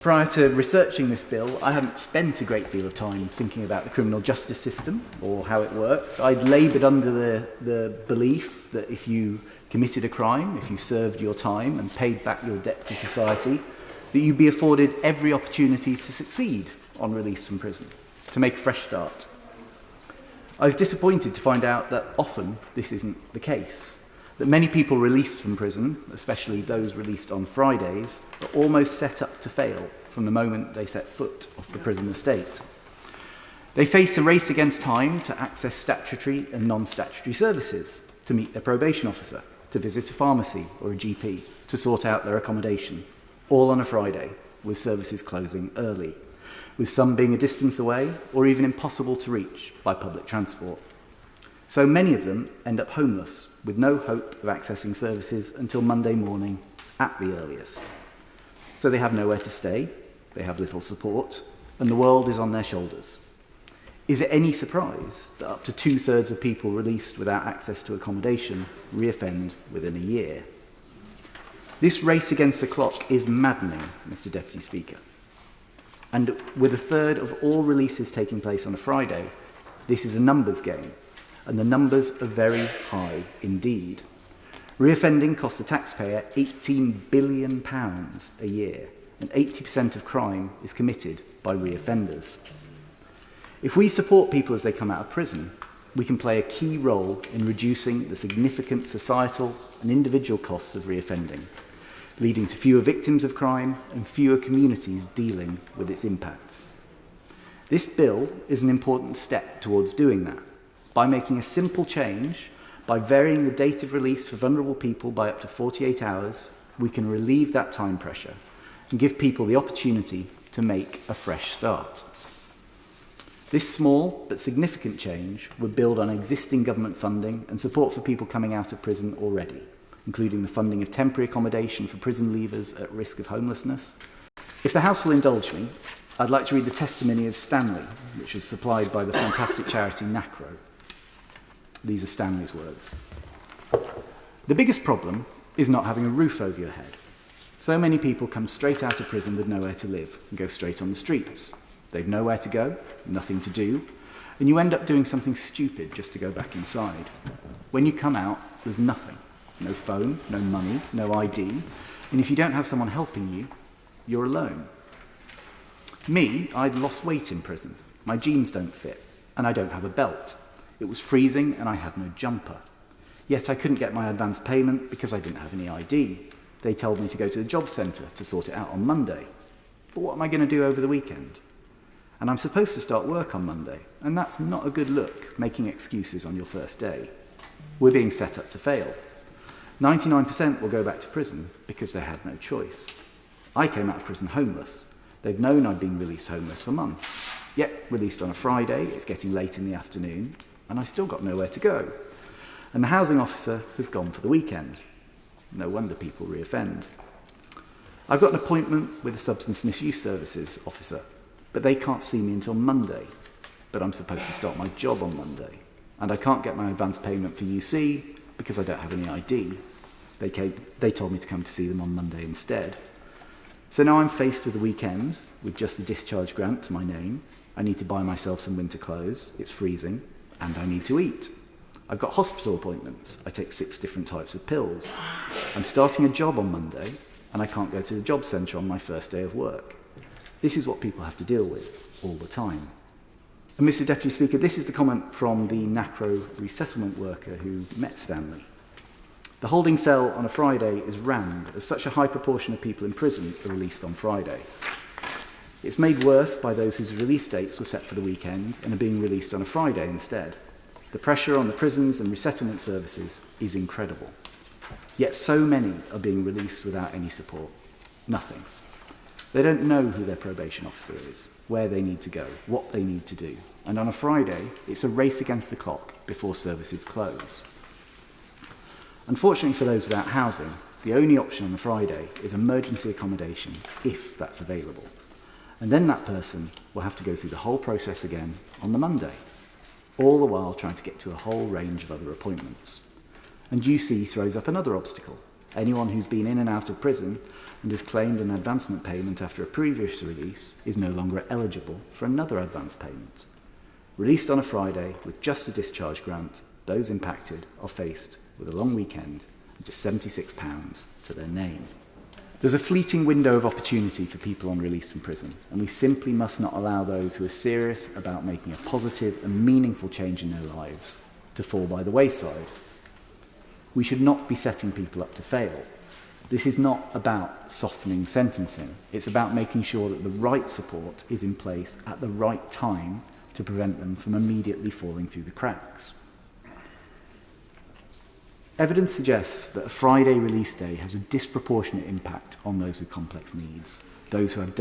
Prior to researching this bill, I hadn't spent a great deal of time thinking about the criminal justice system or how it worked. I'd laboured under the belief that if you committed a crime, if you served your time and paid back your debt to society, that you'd be afforded every opportunity to succeed on release from prison, to make a fresh start. I was disappointed to find out that often this isn't the case. That many people released from prison, especially those released on Fridays, are almost set up to fail from the moment they set foot off the prison estate. They face a race against time to access statutory and non-statutory services, to meet their probation officer, to visit a pharmacy or a GP, to sort out their accommodation, all on a Friday, with services closing early, with some being a distance away or even impossible to reach by public transport. So many of them end up homeless, with no hope of accessing services until Monday morning at the earliest. So they have nowhere to stay, they have little support, and the world is on their shoulders. Is it any surprise that up to 2/3 of people released without access to accommodation reoffend within a year? This race against the clock is maddening, Mr. Deputy Speaker. And with 1/3 of all releases taking place on a Friday, this is a numbers game. And the numbers are very high indeed. Reoffending costs the taxpayer £18 billion a year, and 80% of crime is committed by reoffenders. If we support people as they come out of prison, we can play a key role in reducing the significant societal and individual costs of reoffending, leading to fewer victims of crime and fewer communities dealing with its impact. This bill is an important step towards doing that. By making a simple change, by varying the date of release for vulnerable people by up to 48 hours, we can relieve that time pressure and give people the opportunity to make a fresh start. This small but significant change would build on existing government funding and support for people coming out of prison already, including the funding of temporary accommodation for prison leavers at risk of homelessness. If the House will indulge me, I'd like to read the testimony of Stanley, which was supplied by the fantastic charity Nacro. These are Stanley's words. The biggest problem is not having a roof over your head. So many people come straight out of prison with nowhere to live and go straight on the streets. They've nowhere to go, nothing to do, and you end up doing something stupid just to go back inside. When you come out, there's nothing. No phone, no money, no ID, and if you don't have someone helping you, you're alone. Me, I'd lost weight in prison. My jeans don't fit, and I don't have a belt. It was freezing and I had no jumper. Yet I couldn't get my advance payment because I didn't have any ID. They told me to go to the job centre to sort it out on Monday. But what am I going to do over the weekend? And I'm supposed to start work on Monday, and that's not a good look, making excuses on your first day. We're being set up to fail. 99% will go back to prison because they had no choice. I came out of prison homeless. They've known I'd been released homeless for months. Yet, released on a Friday, it's getting late in the afternoon, and I still got nowhere to go. And the housing officer has gone for the weekend. No wonder people reoffend. I've got an appointment with the Substance Misuse Services officer, but they can't see me until Monday. But I'm supposed to start my job on Monday, and I can't get my advance payment for UC because I don't have any ID. They told me to come to see them on Monday instead. So now I'm faced with the weekend with just the discharge grant to my name. I need to buy myself some winter clothes, it's freezing, and I need to eat. I've got hospital appointments. I take 6 different types of pills. I'm starting a job on Monday, and I can't go to the job centre on my first day of work. This is what people have to deal with all the time. And Mr. Deputy Speaker, this is the comment from the Nacro resettlement worker who met Stanley. The holding cell on a Friday is rammed, as such a high proportion of people in prison are released on Friday. It's made worse by those whose release dates were set for the weekend and are being released on a Friday instead. The pressure on the prisons and resettlement services is incredible. Yet so many are being released without any support. Nothing. They don't know who their probation officer is, where they need to go, what they need to do. And on a Friday, it's a race against the clock before services close. Unfortunately for those without housing, the only option on a Friday is emergency accommodation, if that's available. And then that person will have to go through the whole process again on the Monday, all the while trying to get to a whole range of other appointments. And UC throws up another obstacle. Anyone who's been in and out of prison and has claimed an advancement payment after a previous release is no longer eligible for another advance payment. Released on a Friday with just a discharge grant, those impacted are faced with a long weekend and just £76 to their name. There's a fleeting window of opportunity for people on release from prison, and we simply must not allow those who are serious about making a positive and meaningful change in their lives to fall by the wayside. We should not be setting people up to fail. This is not about softening sentencing. It's about making sure that the right support is in place at the right time to prevent them from immediately falling through the cracks. Evidence suggests that a Friday release day has a disproportionate impact on those with complex needs, those who have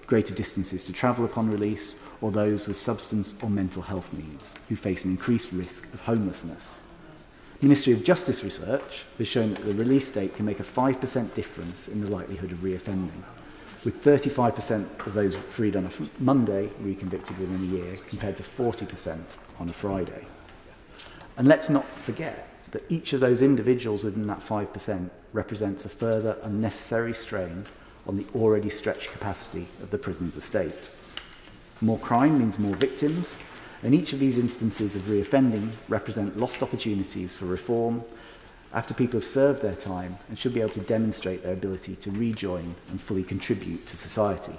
greater distances to travel upon release, or those with substance or mental health needs, who face an increased risk of homelessness. Ministry of Justice research has shown that the release date can make a 5% difference in the likelihood of reoffending, with 35% of those freed on a Monday reconvicted within a year, compared to 40% on a Friday. And let's not forget that each of those individuals within that 5% represents a further unnecessary strain on the already stretched capacity of the prison's estate. More crime means more victims, and each of these instances of reoffending represent lost opportunities for reform after people have served their time and should be able to demonstrate their ability to rejoin and fully contribute to society.